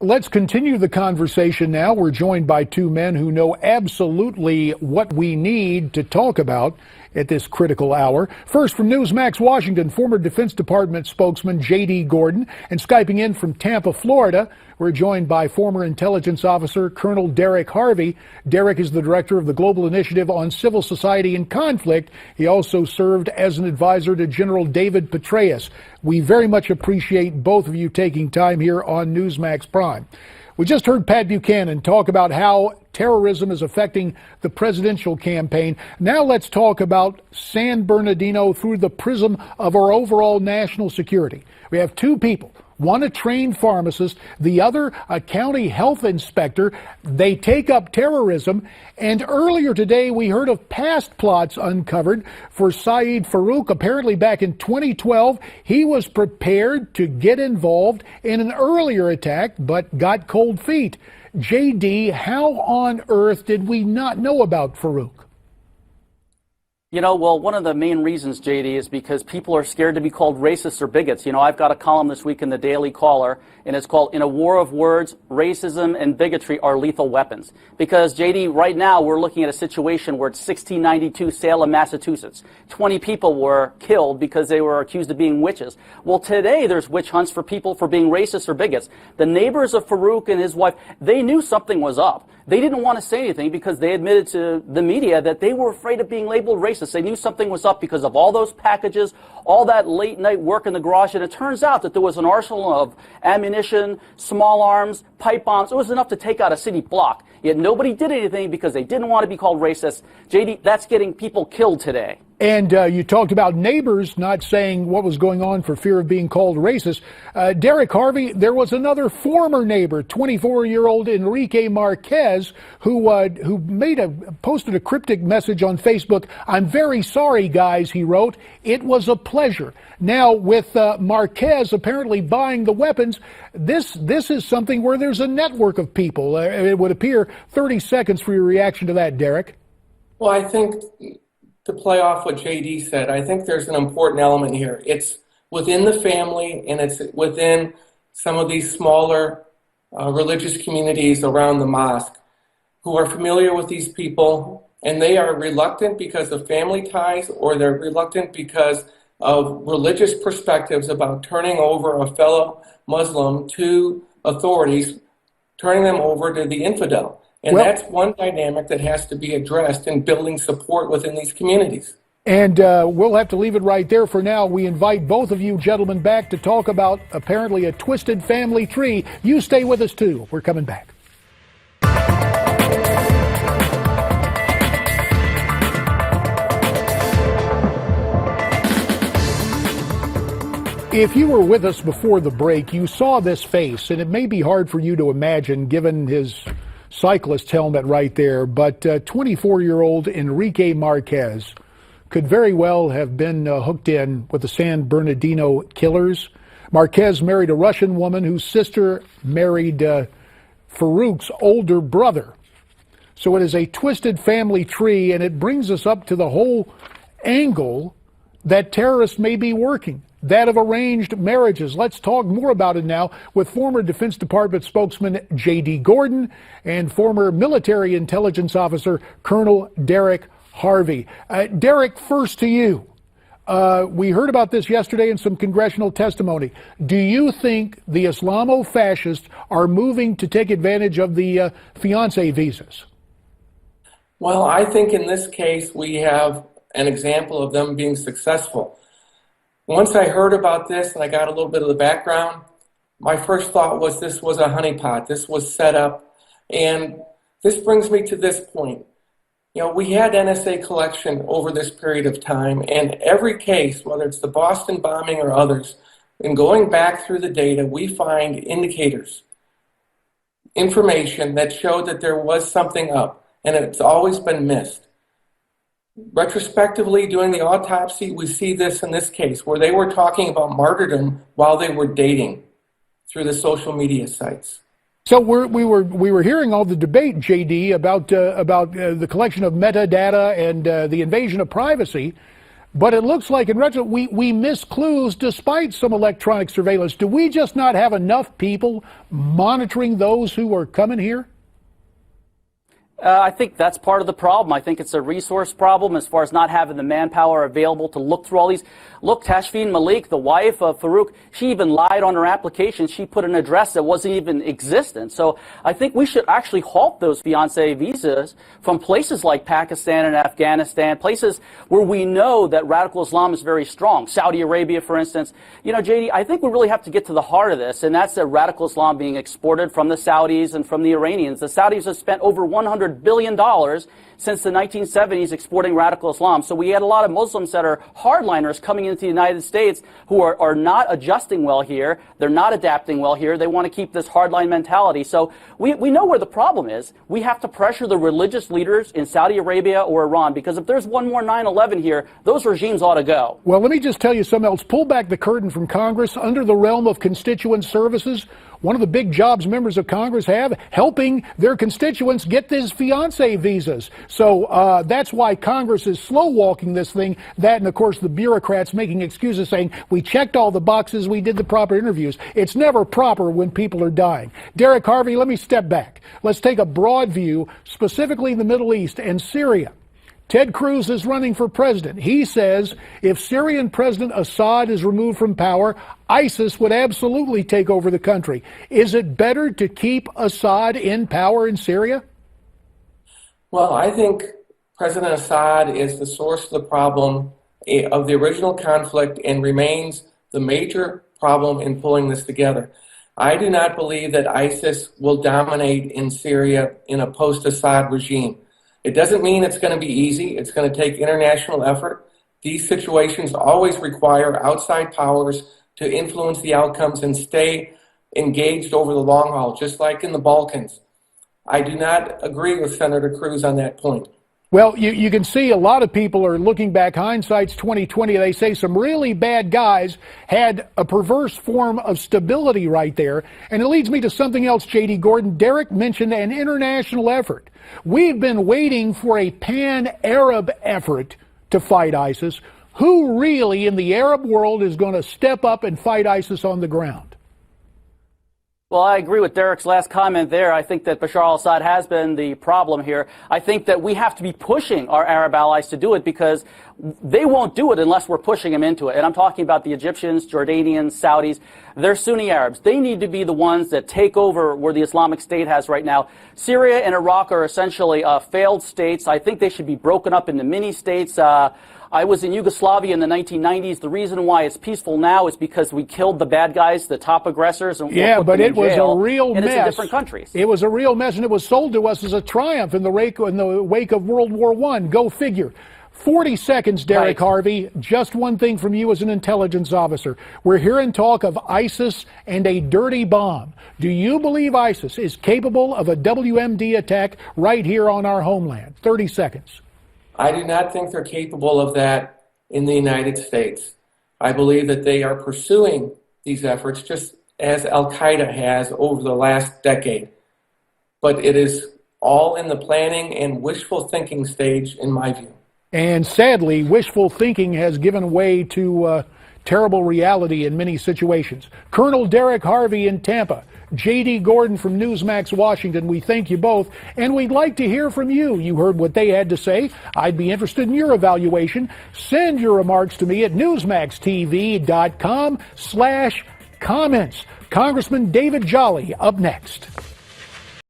Let's continue the conversation now. We're joined by two men who know absolutely what we need to talk about at this critical hour. First, from Newsmax Washington, former Defense Department spokesman J.D. Gordon, and Skyping in from Tampa, Florida, we're joined by former intelligence officer Colonel Derek Harvey. Derek is the director of the Global Initiative on Civil Society and Conflict. He also served as an advisor to General David Petraeus. We very much appreciate both of you taking time here on Newsmax Prime. We just heard Pat Buchanan talk about how terrorism is affecting the presidential campaign. Now let's talk about San Bernardino through the prism of our overall national security. We have two people. One a trained pharmacist, the other a county health inspector. They take up terrorism, and earlier today we heard of past plots uncovered for Saeed Farook. Apparently back in 2012, he was prepared to get involved in an earlier attack, but got cold feet. J.D., how on earth did we not know about Farook? You know, well, one of the main reasons, J.D., is because people are scared to be called racists or bigots. You know, I've got a column this week in the Daily Caller, and it's called In a War of Words, Racism and Bigotry Are Lethal Weapons. Because, J.D., right now we're looking at a situation where it's 1692 Salem, Massachusetts. 20 people were killed because they were accused of being witches. Well, today there's witch hunts for people for being racists or bigots. The neighbors of Farook and his wife, they knew something was up. They didn't want to say anything because they admitted to the media that they were afraid of being labeled racist. They knew something was up because of all those packages, all that late night work in the garage. And it turns out that there was an arsenal of ammunition, small arms, pipe bombs. It was enough to take out a city block. Yet nobody did anything because they didn't want to be called racist. JD, that's getting people killed today. And you talked about neighbors not saying what was going on for fear of being called racist. Derek Harvey, there was another former neighbor, 24-year-old Enrique Marquez, who posted a cryptic message on Facebook. "I'm very sorry, guys," he wrote. "It was a pleasure." Now, with Marquez apparently buying the weapons, this is something where there's a network of people. It would appear. 30 seconds for your reaction to that, Derek. Well, I think, to play off what JD said, I think there's an important element here. It's within the family, and it's within some of these smaller religious communities around the mosque who are familiar with these people, and they are reluctant because of family ties, or they're reluctant because of religious perspectives about turning over a fellow Muslim to authorities, turning them over to the infidel. And that's one dynamic that has to be addressed in building support within these communities. And we'll have to leave it right there for now. We invite both of you gentlemen back to talk about apparently a twisted family tree. You stay with us too. We're coming back. If you were with us before the break, you saw this face, and it may be hard for you to imagine given his cyclist helmet right there, but 24-year-old Enrique Marquez could very well have been hooked in with the San Bernardino killers. Marquez married a Russian woman whose sister married Farook's older brother. So it is a twisted family tree, and it brings us up to the whole angle that terrorists may be working. That of arranged marriages. Let's talk more about it now with former Defense Department spokesman J.D. Gordon and former military intelligence officer Colonel Derek Harvey. Derek, first to you. We heard about this yesterday in some congressional testimony. Do you think the Islamo-fascists are moving to take advantage of the fiancé visas? Well, I think in this case we have an example of them being successful. Once I heard about this and I got a little bit of the background, my first thought was this was a honeypot. This was set up. And this brings me to this point. You know, we had NSA collection over this period of time, and every case, whether it's the Boston bombing or others, in going back through the data, we find indicators, information that showed that there was something up, and it's always been missed. Retrospectively, doing the autopsy, we see this in this case, where they were talking about martyrdom while they were dating through the social media sites. So we were hearing all the debate, JD, about the collection of metadata and the invasion of privacy. But it looks like in retrospect we miss clues despite some electronic surveillance. Do we just not have enough people monitoring those who are coming here? I think that's part of the problem. I think it's a resource problem as far as not having the manpower available to look through all these. Look, Tashfeen Malik, the wife of Farouk, she even lied on her application. She put an address that wasn't even existent. So I think we should actually halt those fiancé visas from places like Pakistan and Afghanistan, places where we know that radical Islam is very strong. Saudi Arabia, for instance. You know, JD, I think we really have to get to the heart of this, and that's the radical Islam being exported from the Saudis and from the Iranians. The Saudis have spent over $100 billion since the 1970s exporting radical Islam. So we had a lot of Muslims that are hardliners coming into the United States who are not adjusting well here. They're not adapting well here. They want to keep this hardline mentality. So we know where the problem is. We have to pressure the religious leaders in Saudi Arabia or Iran, because if there's one more 9/11 here, those regimes ought to go. Well, let me just tell you something else. Pull back the curtain from Congress under the realm of constituent services. One of the big jobs members of Congress have, helping their constituents get these fiancé visas. So that's why Congress is slow walking this thing. That, and of course the bureaucrats making excuses saying, we checked all the boxes, we did the proper interviews. It's never proper when people are dying. Derek Harvey, let me step back. Let's take a broad view, specifically in the Middle East and Syria. Ted Cruz is running for president. He says if Syrian President Assad is removed from power, ISIS would absolutely take over the country. Is it better to keep Assad in power in Syria? Well, I think President Assad is the source of the problem of the original conflict and remains the major problem in pulling this together. I do not believe that ISIS will dominate in Syria in a post-Assad regime. It doesn't mean it's going to be easy. It's going to take international effort. These situations always require outside powers to influence the outcomes and stay engaged over the long haul, just like in the Balkans. I do not agree with Senator Cruz on that point. Well, you can see a lot of people are looking back, hindsight's 2020. They say some really bad guys had a perverse form of stability right there. And it leads me to something else, J.D. Gordon. Derek mentioned an international effort. We've been waiting for a pan-Arab effort to fight ISIS. Who really in the Arab world is going to step up and fight ISIS on the ground? Well, I agree with Derek's last comment there. I think that Bashar al-Assad has been the problem here. I think that we have to be pushing our Arab allies to do it, because they won't do it unless we're pushing them into it. And I'm talking about the Egyptians, Jordanians, Saudis. They're Sunni Arabs. They need to be the ones that take over where the Islamic State has right now. Syria and Iraq are essentially failed states. I think they should be broken up into mini-states. I was in Yugoslavia in the 1990s. The reason why it's peaceful now is because we killed the bad guys, the top aggressors, and yeah, put but them it in was jail, a real and mess. It's in different countries. It was a real mess, and it was sold to us as a triumph in the wake of World War I. Go figure. 40 seconds, Derek Harvey. Just one thing from you as an intelligence officer. We're hearing talk of ISIS and a dirty bomb. Do you believe ISIS is capable of a WMD attack right here on our homeland? 30 seconds. I do not think they're capable of that in the United States. I believe that they are pursuing these efforts just as Al-Qaeda has over the last decade. But it is all in the planning and wishful thinking stage, in my view. And sadly, wishful thinking has given way to terrible reality in many situations. Colonel Derek Harvey in Tampa, J.D. Gordon from Newsmax Washington, we thank you both, and we'd like to hear from you. You heard what they had to say. I'd be interested in your evaluation. Send your remarks to me at newsmaxtv.com/comments. Congressman David Jolly up next.